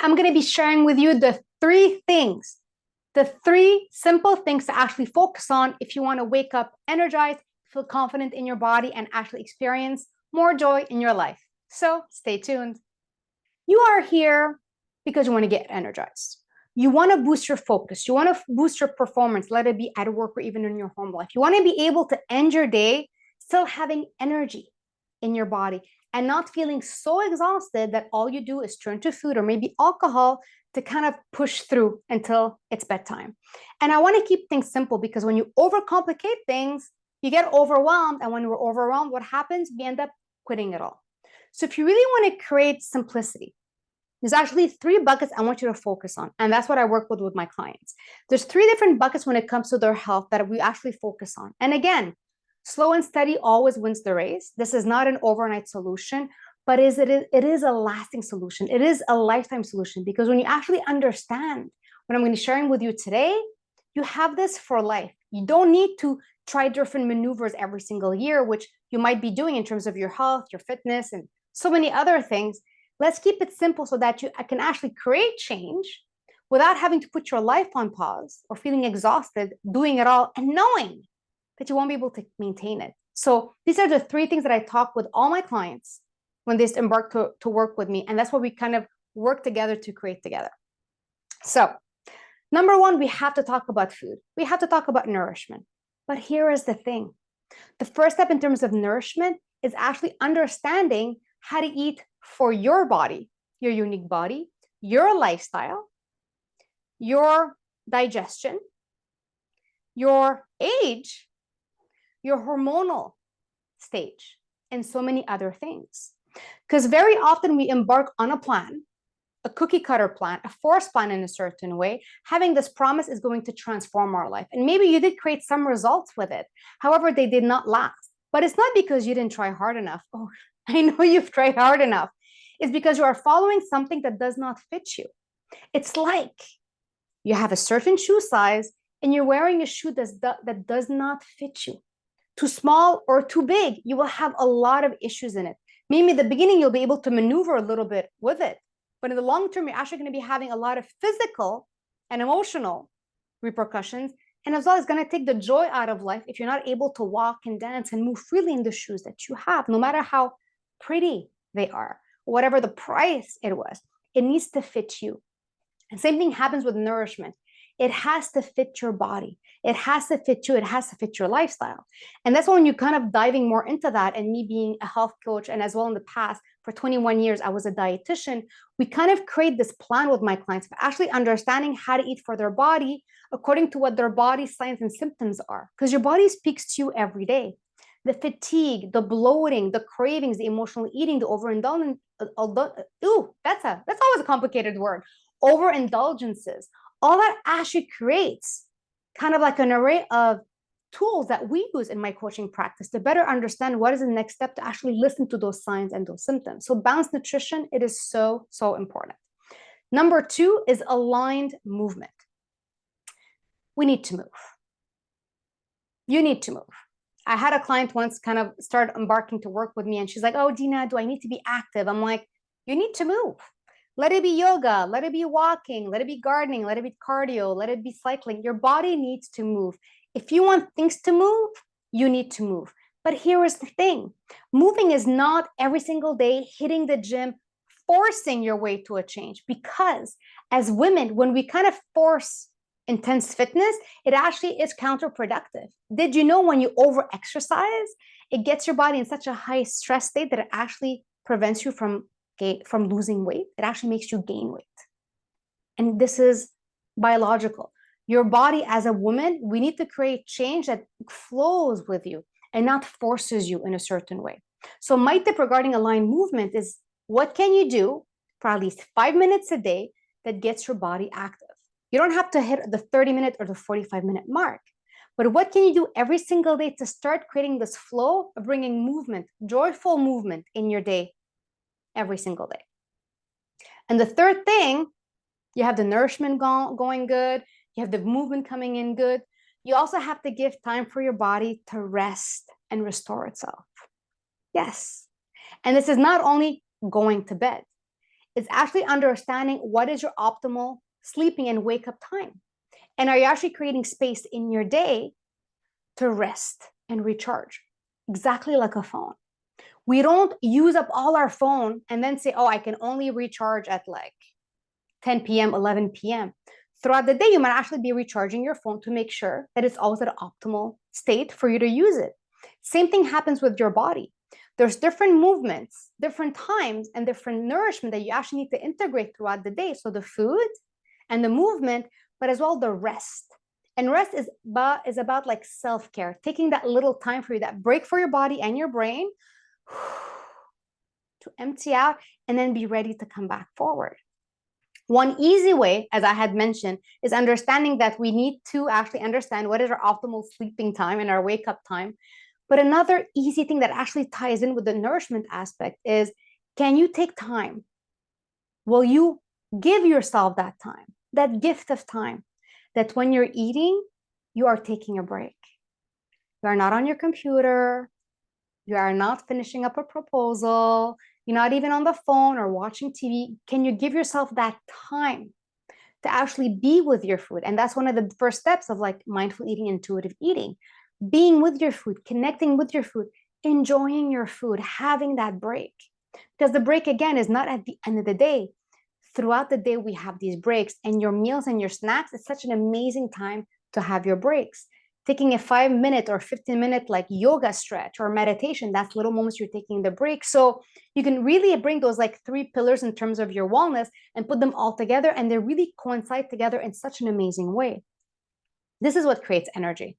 I'm going to be sharing with you the three simple things to actually focus on if you want to wake up energized, feel confident in your body, and actually experience more joy in your life. So stay tuned. You are here because you want to get energized. You want to boost your focus. You want to boost your performance, let it be at work or even in your home life. You want to be able to end your day still having energy in your body and not feeling so exhausted that all you do is turn to food or maybe alcohol to kind of push through until it's bedtime. And I want to keep things simple because when you overcomplicate things, you get overwhelmed. And when we're overwhelmed, what happens? We end up quitting it all. So if you really want to create simplicity, there's actually 3 buckets I want you to focus on. And that's what I work with my clients. There's 3 different buckets when it comes to their health that we actually focus on. And again, slow and steady always wins the race. This is not an overnight solution, but it is a lasting solution. It is a lifetime solution because when you actually understand what I'm going to be sharing with you today, you have this for life. You don't need to try different maneuvers every single year, which you might be doing in terms of your health, your fitness, and so many other things. Let's keep it simple so that you can actually create change without having to put your life on pause or feeling exhausted doing it all and knowing that you won't be able to maintain it. So these are the 3 things that I talk with all my clients when they embark to work with me. And that's what we kind of work together to create together. So number 1, we have to talk about food. We have to talk about nourishment. But here is the thing. The first step in terms of nourishment is actually understanding how to eat for your body, your unique body, your lifestyle, your digestion, your age, your hormonal stage, and so many other things. Because very often we embark on a plan, a cookie cutter plan, a forced plan in a certain way, having this promise is going to transform our life. And maybe you did create some results with it. However, they did not last. But it's not because you didn't try hard enough. Oh, I know you've tried hard enough. It's because you are following something that does not fit you. It's like you have a certain shoe size and you're wearing a shoe that does not fit you. Too small or too big, you will have a lot of issues in it. Maybe in the beginning, you'll be able to maneuver a little bit with it. But in the long term, you're actually going to be having a lot of physical and emotional repercussions. And as well, it's going to take the joy out of life if you're not able to walk and dance and move freely in the shoes that you have, no matter how pretty they are, whatever the price it was. It needs to fit you. And same thing happens with nourishment. It has to fit your body. It has to fit you. It has to fit your lifestyle. And that's when you kind of diving more into that. And me being a health coach, and as well in the past, for 21 years, I was a dietitian. We kind of create this plan with my clients of actually understanding how to eat for their body according to what their body signs and symptoms are. Because your body speaks to you every day. The fatigue, the bloating, the cravings, the emotional eating, the overindulgence. That's always a complicated word. Overindulgences. All that actually creates kind of like an array of tools that we use in my coaching practice to better understand what is the next step to actually listen to those signs and those symptoms. So balanced nutrition, it is so, so important. Number 2 is aligned movement. We need to move. You need to move. I had a client once kind of start embarking to work with me and she's like, oh, Dina, do I need to be active? I'm like, you need to move. Let it be yoga, let it be walking, let it be gardening, let it be cardio, let it be cycling. Your body needs to move. If you want things to move, you need to move. But here is the thing. Moving is not every single day hitting the gym, forcing your way to a change. Because as women, when we kind of force intense fitness, it actually is counterproductive. Did you know when you over-exercise, it gets your body in such a high stress state that it actually prevents you from losing weight? It actually makes you gain weight. And this is biological. Your body as a woman, we need to create change that flows with you and not forces you in a certain way. So my tip regarding aligned movement is what can you do for at least 5 minutes a day that gets your body active? You don't have to hit the 30-minute or the 45-minute mark. But what can you do every single day to start creating this flow of bringing movement, joyful movement in your day every single day? And the third thing, you have the nourishment going good. You have the movement coming in good. You also have to give time for your body to rest and restore itself. Yes. And this is not only going to bed. It's actually understanding what is your optimal sleeping and wake up time. And are you actually creating space in your day to rest and recharge? Exactly like a phone. We don't use up all our phone and then say, oh, I can only recharge at like 10 p.m., 11 p.m. Throughout the day, you might actually be recharging your phone to make sure that it's always at an optimal state for you to use it. Same thing happens with your body. There's different movements, different times, and different nourishment that you actually need to integrate throughout the day. So the food and the movement, but as well the rest. And rest is about like self-care, taking that little time for you, that break for your body and your brain to empty out and then be ready to come back forward. One easy way, as I had mentioned, is understanding that we need to actually understand what is our optimal sleeping time and our wake up time. But another easy thing that actually ties in with the nourishment aspect is, can you take time? Will you give yourself that time, that gift of time, that when you're eating, you are taking a break? You are not on your computer. You are not finishing up a proposal. You're not even on the phone or watching TV. Can you give yourself that time to actually be with your food? And that's one of the first steps of like mindful eating, intuitive eating. Being with your food, connecting with your food, enjoying your food, having that break. Because the break, again, is not at the end of the day. Throughout the day, we have these breaks, and your meals and your snacks, it's such an amazing time to have your breaks. Taking a 5-minute or 15-minute like yoga stretch or meditation, that's little moments you're taking the break. So you can really bring those like 3 pillars in terms of your wellness and put them all together, and they really coincide together in such an amazing way. This is what creates energy.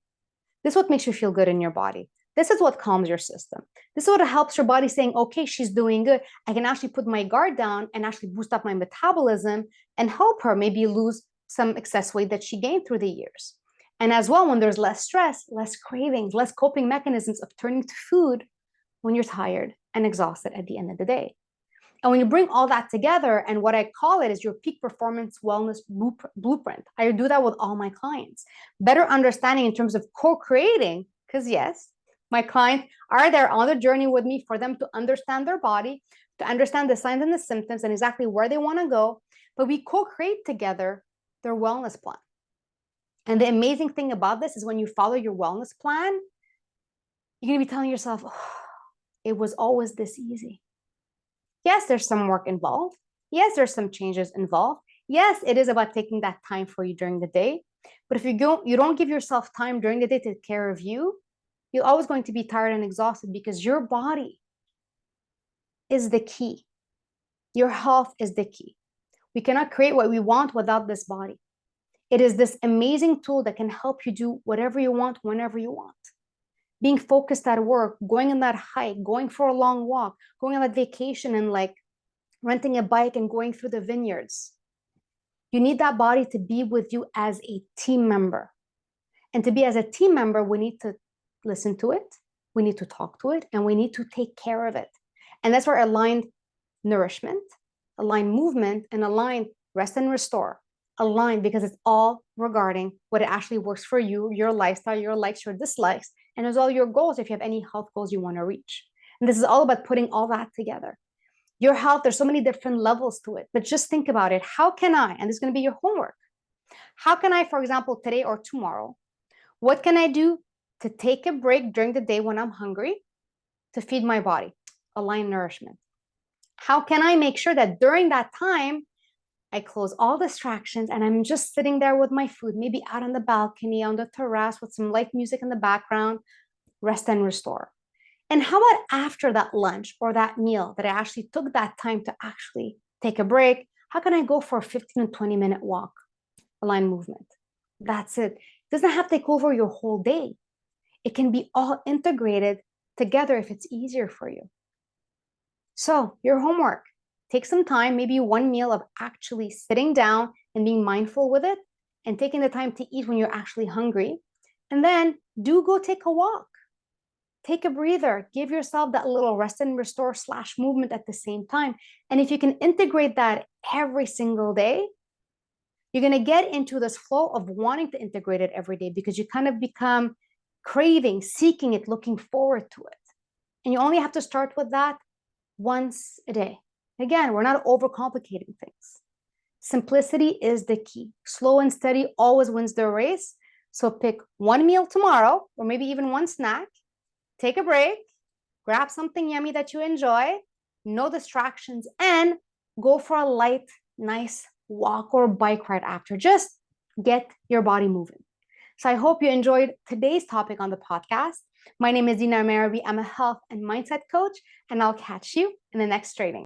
This is what makes you feel good in your body. This is what calms your system. This is what helps your body saying, okay, she's doing good. I can actually put my guard down and actually boost up my metabolism and help her maybe lose some excess weight that she gained through the years. And as well, when there's less stress, less cravings, less coping mechanisms of turning to food when you're tired and exhausted at the end of the day. And when you bring all that together, and what I call it is your peak performance wellness blueprint. I do that with all my clients. Better understanding in terms of co-creating, because yes, my clients are there on the journey with me for them to understand their body, to understand the signs and the symptoms and exactly where they want to go. But we co-create together their wellness plan. And the amazing thing about this is when you follow your wellness plan, you're going to be telling yourself, oh, it was always this easy. Yes, there's some work involved. Yes, there's some changes involved. Yes, it is about taking that time for you during the day. But if you don't give yourself time during the day to take care of you, you're always going to be tired and exhausted, because your body is the key. Your health is the key. We cannot create what we want without this body. It is this amazing tool that can help you do whatever you want, whenever you want. Being focused at work, going on that hike, going for a long walk, going on that vacation and like renting a bike and going through the vineyards. You need that body to be with you as a team member. And to be as a team member, we need to listen to it, we need to talk to it, and we need to take care of it. And that's where aligned nourishment, aligned movement, and aligned rest and restore align, because it's all regarding what it actually works for you, your lifestyle, your likes, your dislikes, and as well your goals if you have any health goals you want to reach. And this is all about putting all that together. Your health, there's so many different levels to it, but just think about it. How can I, and this is going to be your homework, how can I, for example, today or tomorrow, what can I do to take a break during the day when I'm hungry to feed my body? Align nourishment. How can I make sure that during that time, I close all distractions and I'm just sitting there with my food, maybe out on the balcony, on the terrace with some light music in the background, rest and restore. And how about after that lunch or that meal that I actually took that time to actually take a break? How can I go for a 15 to 20-minute walk? Align movement. That's it. It doesn't have to take over your whole day. It can be all integrated together if it's easier for you. So your homework, take some time, maybe one meal of actually sitting down and being mindful with it and taking the time to eat when you're actually hungry. And then do go take a walk. Take a breather, give yourself that little rest and restore / movement at the same time. And if you can integrate that every single day, you're going to get into this flow of wanting to integrate it every day, because you kind of become craving, seeking it, looking forward to it. And you only have to start with that once a day. Again, we're not overcomplicating things. Simplicity is the key. Slow and steady always wins the race. So pick one meal tomorrow, or maybe even one snack, take a break, grab something yummy that you enjoy, no distractions, and go for a light, nice walk or bike ride after. Just get your body moving. So I hope you enjoyed today's topic on the podcast. My name is Dina. I'm a health and mindset coach, and I'll catch you in the next training.